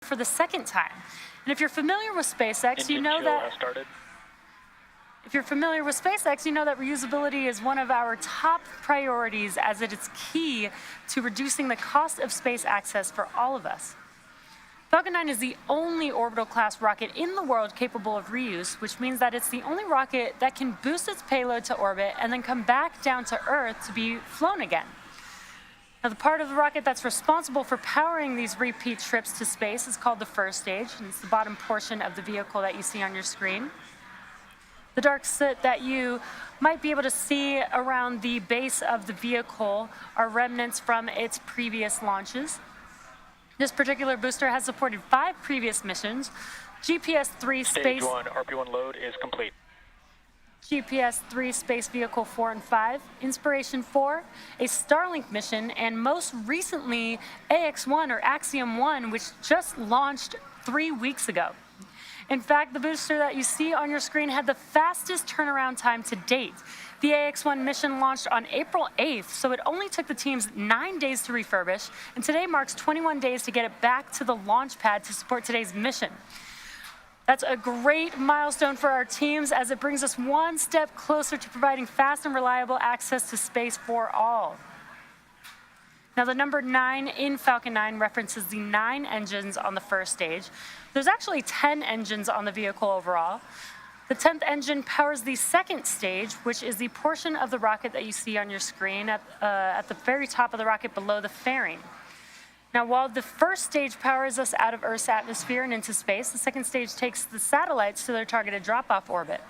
for the second time. And if you're familiar with SpaceX, you know that reusability is one of our top priorities, as it is key to reducing the cost of space access for all of us. Falcon 9 is the only orbital-class rocket in the world capable of reuse, which means that it's the only rocket that can boost its payload to orbit and then come back down to Earth to be flown again. Now, the part of the rocket that's responsible for powering these repeat trips to space is called the first stage, and it's the bottom portion of the vehicle that you see on your screen. The dark soot that you might be able to see around the base of the vehicle are remnants from its previous launches. This particular booster has supported 5 previous missions. GPS-3 Stage 1, RP-1 load is complete. GPS-3 Space Vehicle 4 and 5, Inspiration 4, a Starlink mission, and most recently AX-1 or Axiom-1, which just launched 3 weeks ago. In fact, the booster that you see on your screen had the fastest turnaround time to date. The AX-1 mission launched on April 8th, so it only took the teams 9 days to refurbish, and today marks 21 days to get it back to the launch pad to support today's mission. That's a great milestone for our teams, as it brings us one step closer to providing fast and reliable access to space for all. Now, the number 9 in Falcon 9 references the 9 engines on the first stage. There's actually 10 engines on the vehicle overall. The 10th engine powers the second stage, which is the portion of the rocket that you see on your screen at the very top of the rocket below the fairing. Now, while the first stage powers us out of Earth's atmosphere and into space, the second stage takes the satellites to their targeted drop-off orbit.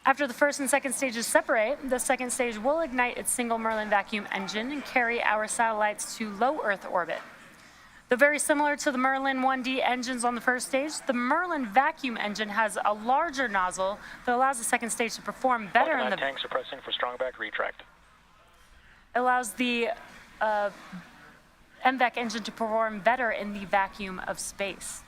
After the first and second stages separate, the second stage will ignite its single Merlin vacuum engine and carry our satellites to low Earth orbit. Though very similar to the Merlin 1D engines on the first stage, the Merlin vacuum engine has a larger nozzle that allows the second stage to perform better in the... tanks are pressing for strong back retract. Allows the MVAC engine to perform better in the vacuum of space.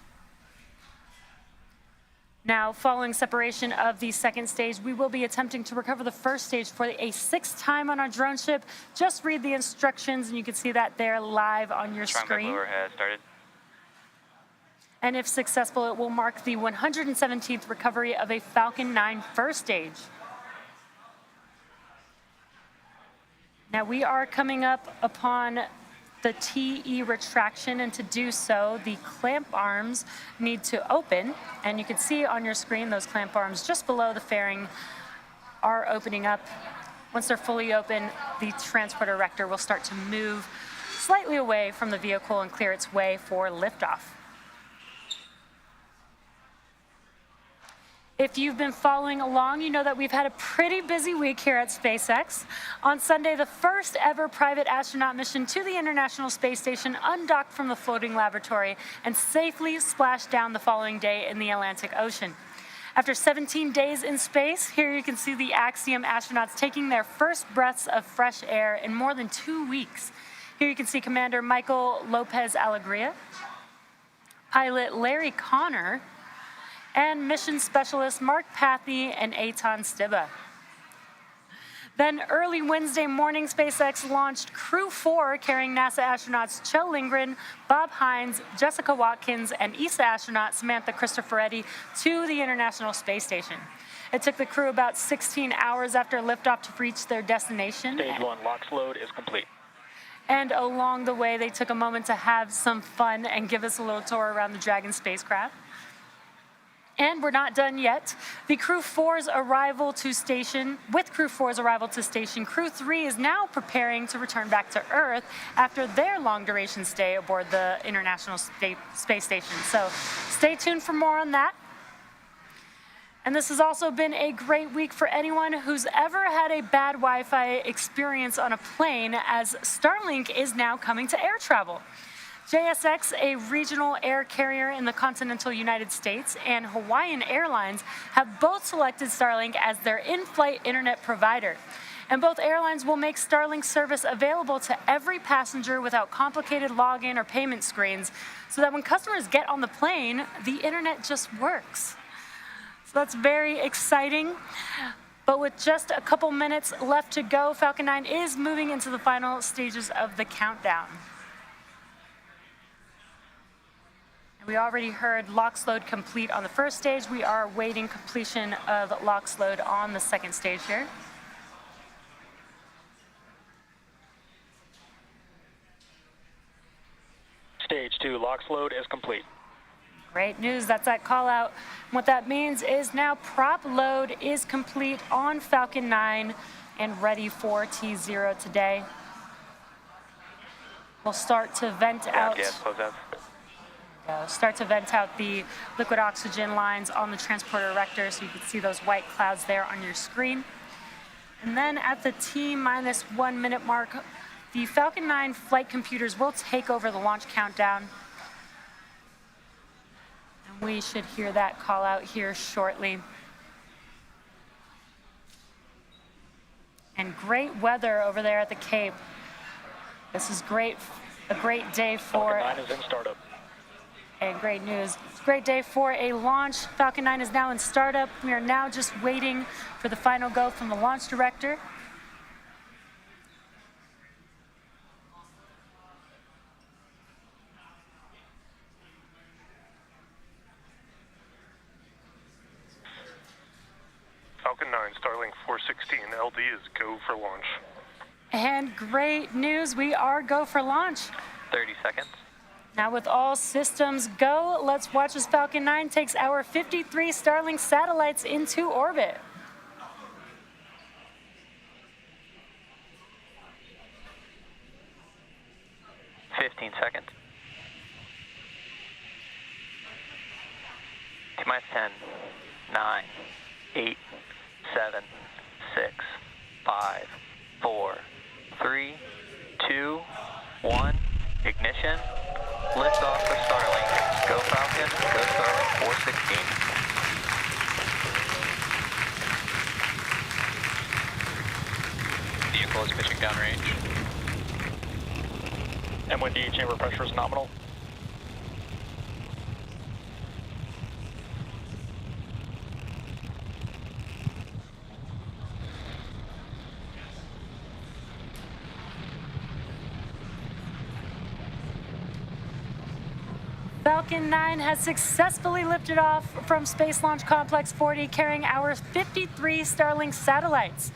Now, following separation of the second stage, we will be attempting to recover the first stage for a 6th time on our drone ship. Just read the instructions, and you can see that there live on your screen. Strong back has started. And if successful, it will mark the 117th recovery of a Falcon 9 first stage. Now, we are coming up upon the TE retraction, and to do so, the clamp arms need to open, and you can see on your screen those clamp arms just below the fairing are opening up. Once they're fully open, the transport erector will start to move slightly away from the vehicle and clear its way for liftoff. If you've been following along, you know that we've had a pretty busy week here at SpaceX. On Sunday, the first ever private astronaut mission to the International Space Station undocked from the floating laboratory and safely splashed down the following day in the Atlantic Ocean. After 17 days in space, here you can see the Axiom astronauts taking their first breaths of fresh air in more than 2 weeks. Here you can see Commander Michael Lopez Alegria, pilot Larry Connor, and mission specialist Mark Pathy and Eitan Stibba. Then early Wednesday morning, SpaceX launched Crew 4, carrying NASA astronauts Kjell Lindgren, Bob Hines, Jessica Watkins, and ESA astronaut Samantha Cristoforetti to the International Space Station. It took the crew about 16 hours after liftoff to reach their destination. Stage 1 LOX load is complete. And along the way, they took a moment to have some fun and give us a little tour around the Dragon spacecraft. And we're not done yet. With Crew 4's arrival to station, Crew 3 is now preparing to return back to Earth after their long-duration stay aboard the International Space Station. So stay tuned for more on that. And this has also been a great week for anyone who's ever had a bad Wi-Fi experience on a plane, as Starlink is now coming to air travel. JSX, a regional air carrier in the continental United States, and Hawaiian Airlines have both selected Starlink as their in-flight internet provider. And both airlines will make Starlink service available to every passenger without complicated login or payment screens, so that when customers get on the plane, the internet just works. So that's very exciting. But with just a couple minutes left to go, Falcon 9 is moving into the final stages of the countdown. We already heard LOX load complete on the first stage. We are awaiting completion of LOX load on the second stage here. Stage 2 LOX load is complete. Great news, that's that call out. What that means is now prop load is complete on Falcon 9 and ready for T0 today. We'll start to vent out. Yes, close out. Start to vent out the liquid oxygen lines on the transporter erector so you can see those white clouds there on your screen. And then at the T-minus 1 minute mark, the Falcon 9 flight computers will take over the launch countdown. And we should hear that call out here shortly. And great weather over there at the Cape. This is great, a great day for... Falcon 9 is in startup. And great news. It's a great day for a launch. Falcon 9 is now in startup. We are now just waiting for the final go from the launch director. Falcon 9, Starlink 416, LD is go for launch. And great news, we are go for launch. 30 seconds. Now with all systems go, let's watch as Falcon 9 takes our 53 Starlink satellites into orbit. Fifteen seconds. T-minus 10, 9, 8, 7, 6, 5, 4, 3, 2, 1. Ignition. Lift off for Starlink. Go Falcon. Go Starlink 416. Vehicle is pitching downrange. M1D chamber pressure is nominal. Falcon 9 has successfully lifted off from Space Launch Complex 40, carrying our 53 Starlink satellites.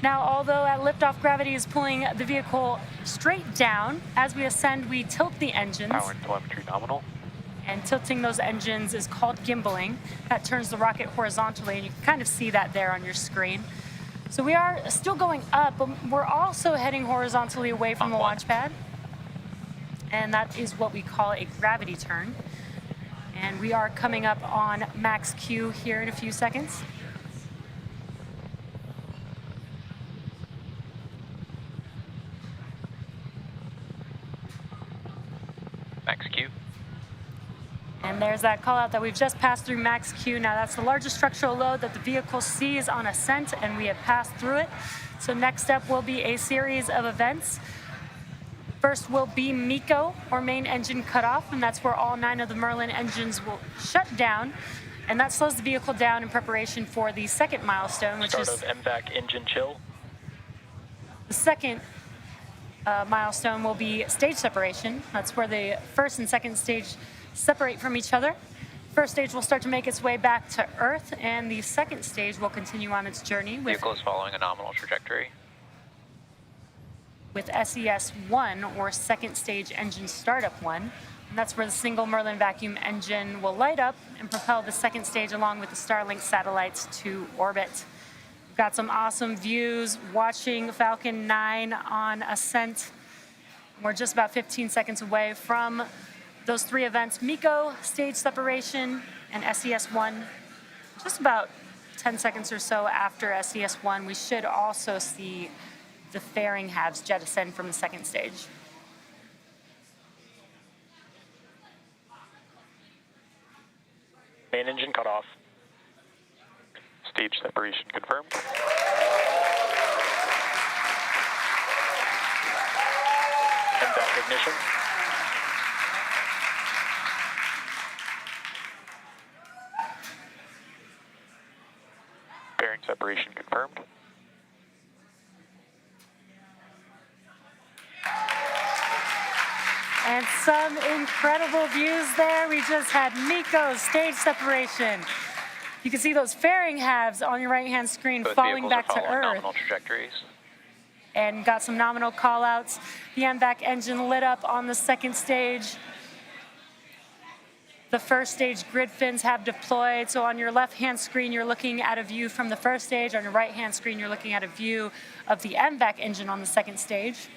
Now, although at liftoff gravity is pulling the vehicle straight down, as we ascend, we tilt the engines. Power and telemetry nominal. And tilting those engines is called gimbaling. That turns the rocket horizontally, and you can kind of see that there on your screen. So we are still going up, but we're also heading horizontally away from the launch pad. And that is what we call a gravity turn. And we are coming up on max Q here in a few seconds. Max Q. And there's that call out that we've just passed through max Q. Now that's the largest structural load that the vehicle sees on ascent, and we have passed through it. So next step will be a series of events. First will be MECO, or main engine cutoff, and that's where all 9 of the Merlin engines will shut down. And that slows the vehicle down in preparation for the second milestone, which Start is of MVAC engine chill. the second milestone will be stage separation. That's where the first and second stage separate from each other. First stage will start to make its way back to Earth, and the second stage will continue on its journey Vehicle is following a nominal trajectory. with SES-1, or second stage engine startup 1. And that's where the single Merlin vacuum engine will light up and propel the second stage along with the Starlink satellites to orbit. We've got some awesome views watching Falcon 9 on ascent. We're just about 15 seconds away from those 3 events: MECO, stage separation, and SES-1. Just about 10 seconds or so after SES-1, we should also see the fairing halves jettison from the second stage. Main engine cutoff. Stage separation confirmed. MVAC ignition. Bearing separation confirmed. And some incredible views there. We just had Miko's stage separation. You can see those fairing halves on your right-hand screen Both falling vehicles back are to following Earth. nominal trajectories. And got some nominal callouts. The MVAC engine lit up on the second stage. The first stage grid fins have deployed. So on your left-hand screen, you're looking at a view from the first stage. On your right-hand screen, you're looking at a view of the MVAC engine on the second stage.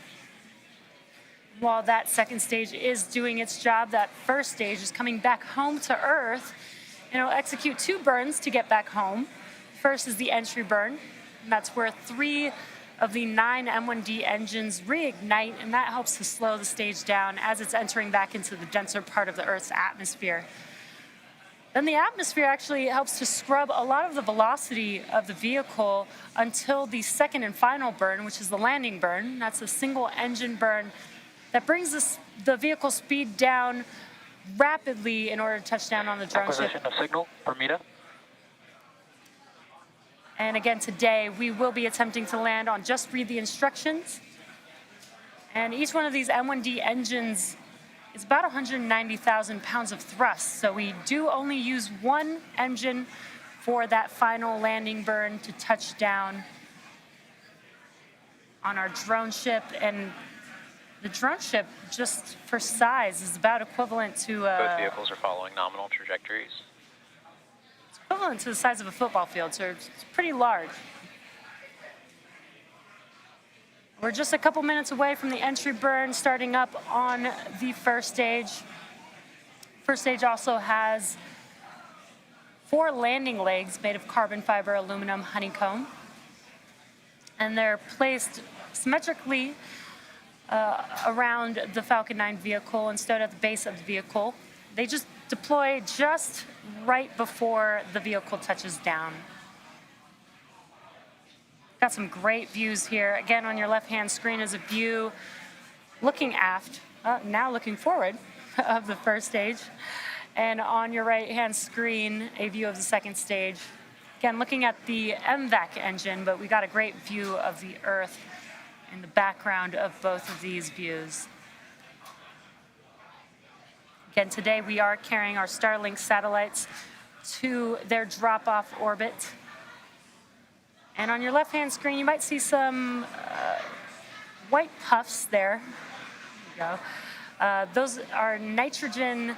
While that second stage is doing its job, that first stage is coming back home to Earth, and it'll execute 2 burns to get back home. First is the entry burn, and that's where 3 of the 9 M1D engines reignite, and that helps to slow the stage down as it's entering back into the denser part of the Earth's atmosphere. Then the atmosphere actually helps to scrub a lot of the velocity of the vehicle until the second and final burn, which is the landing burn. That's a single engine burn that brings the vehicle speed down rapidly in order to touch down on the drone ship. Acquisition of signal, Bermuda. And again, today we will be attempting to land on Just Read the Instructions. And each one of these M1D engines is about 190,000 pounds of thrust. So we do only use 1 engine for that final landing burn to touch down on our drone ship. And the drone ship, just for size, is about equivalent to Both vehicles are following nominal trajectories. equivalent to the size of a football field, so it's pretty large. We're just a couple minutes away from the entry burn starting up on the first stage. First stage also has 4 landing legs made of carbon fiber aluminum honeycomb, and they're placed symmetrically around the Falcon 9 vehicle and stowed at the base of the vehicle. They just deploy just right before the vehicle touches down. Got some great views here. Again, on your left-hand screen is a view looking aft, now looking forward of the first stage. And on your right-hand screen, a view of the second stage. Again, looking at the MVAC engine, but we got a great view of the Earth in the background of both of these views. Again, today we are carrying our Starlink satellites to their drop-off orbit. And on your left-hand screen, you might see some white puffs there. There you go. Those are nitrogen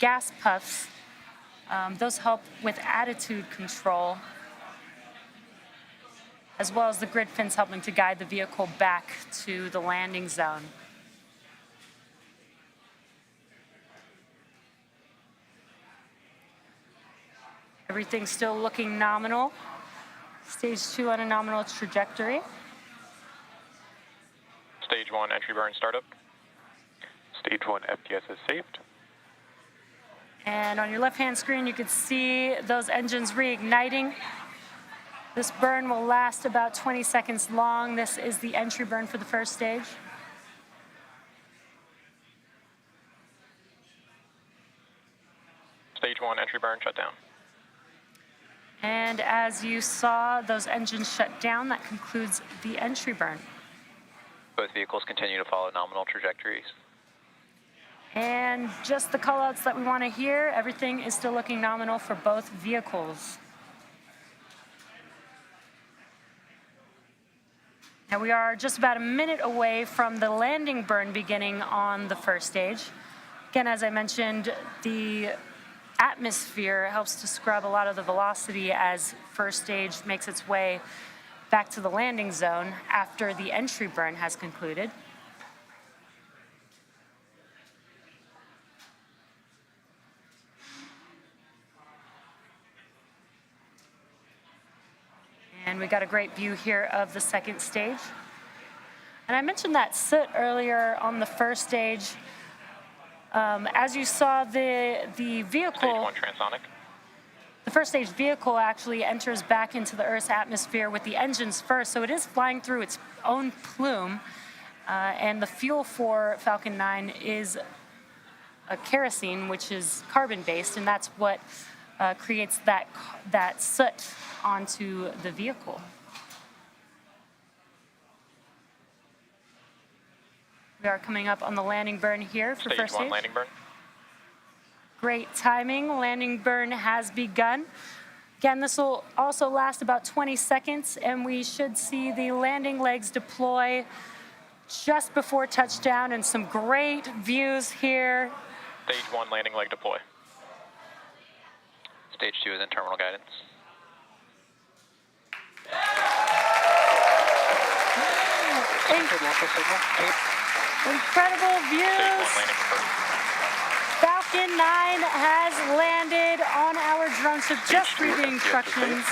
gas puffs. Those help with attitude control, as well as the grid fins helping to guide the vehicle back to the landing zone. Everything's still looking nominal. Stage 2 on a nominal trajectory. Stage 1 entry burn startup. Stage 1 FTS is saved. And on your left-hand screen, you can see those engines reigniting. This burn will last about 20 seconds long. This is the entry burn for the first stage. Stage 1 entry burn shut down. And as you saw, those engines shut down. That concludes the entry burn. Both vehicles continue to follow nominal trajectories. And just the callouts that we want to hear, everything is still looking nominal for both vehicles. Now we are just about a minute away from the landing burn beginning on the first stage. Again, as I mentioned, the atmosphere helps to scrub a lot of the velocity as first stage makes its way back to the landing zone after the entry burn has concluded. And we got a great view here of the second stage. And I mentioned that soot earlier on the first stage. As you saw, the vehicle, Stage 1 transonic. the first stage vehicle actually enters back into the Earth's atmosphere with the engines first, so it is flying through its own plume. And the fuel for Falcon 9 is a kerosene, which is carbon-based, and that's what creates that soot onto the vehicle. We are coming up on the landing burn here for Stage first 1 stage. landing burn. Great timing. Landing burn has begun. Again, this will also last about 20 seconds, and we should see the landing legs deploy just before touchdown, and some great views here. Stage 1 landing leg deploy. Stage 2 is in terminal guidance. Incredible Stage 1 views. landing confirmed. Falcon 9 has landed on our drone ship just Stage 2 reading FTS instructions.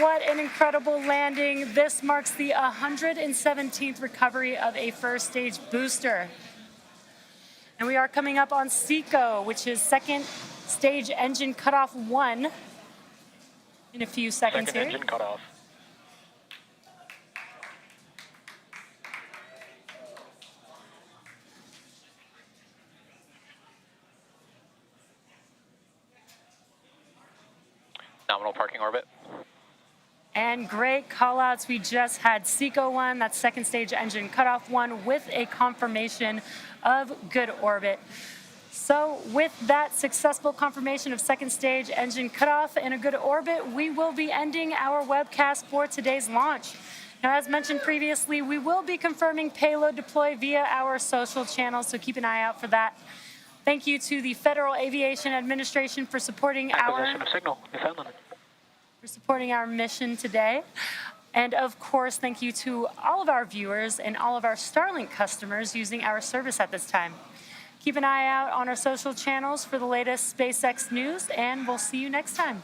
What an incredible landing. This marks the 117th recovery of a first stage booster. And we are coming up on SECO, which is second stage engine cutoff 1 in a few seconds Second here. engine cut off. Nominal parking orbit. And great callouts. We just had SECO 1, that's second stage engine cutoff 1, with a confirmation of good orbit. So with that successful confirmation of second stage engine cutoff and a good orbit, we will be ending our webcast for today's launch. Now, as mentioned previously, we will be confirming payload deploy via our social channels, so keep an eye out for that. Thank you to the Federal Aviation Administration for supporting Acquisition of signal, Newfoundland. mission today. And of course, thank you to all of our viewers and all of our Starlink customers using our service at this time. Keep an eye out on our social channels for the latest SpaceX news, and we'll see you next time.